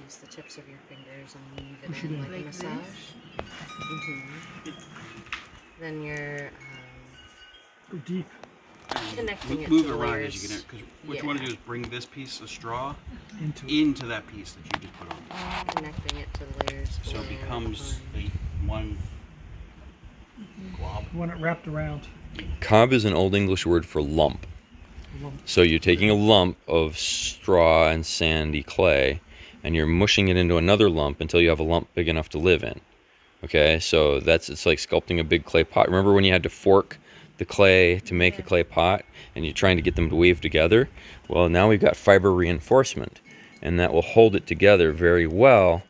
use the tips of your fingers and weave Push it it in in. like a Like this? massage. Then you're Go deep. connecting it Move to it the around layers. as you get it, because what you want to do is bring this piece of straw Into it. into that piece that you just put on. Connecting it to the layers. So it below, becomes behind. one glob. You want it wrapped around. Cob is an Old English word for lump. So you're taking a lump of straw and sandy clay and you're mushing it into another lump until you have a lump big enough to live in. Okay, so it's like sculpting a big clay pot. Remember when you had to fork the clay to make a clay pot and you're trying to get them to weave together? Well, now we've got fiber reinforcement and that will hold it together very well.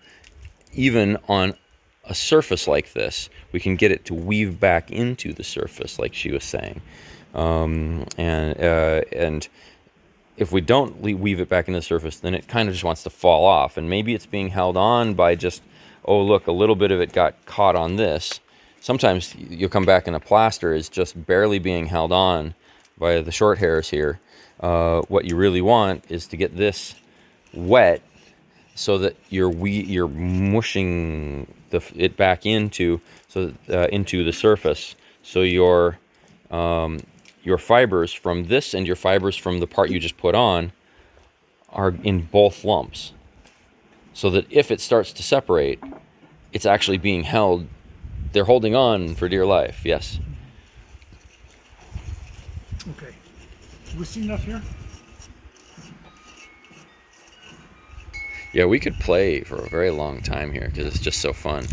Even on a surface like this, we can get it to weave back into the surface, like she was saying. And if we don't weave it back into the surface, then it kind of just wants to fall off. And maybe it's being held on by just, oh, look, a little bit of it got caught on this. Sometimes you'll come back and a plaster is just barely being held on by the short hairs here. What you really want is to get this wet so that you're mushing it back into the surface. So your fibers from this and your fibers from the part you just put on are in both lumps. So that if it starts to separate, it's actually being held. They're holding on for dear life. Yes. Okay. Do we see enough here? Yeah, we could play for a very long time here because it's just so fun.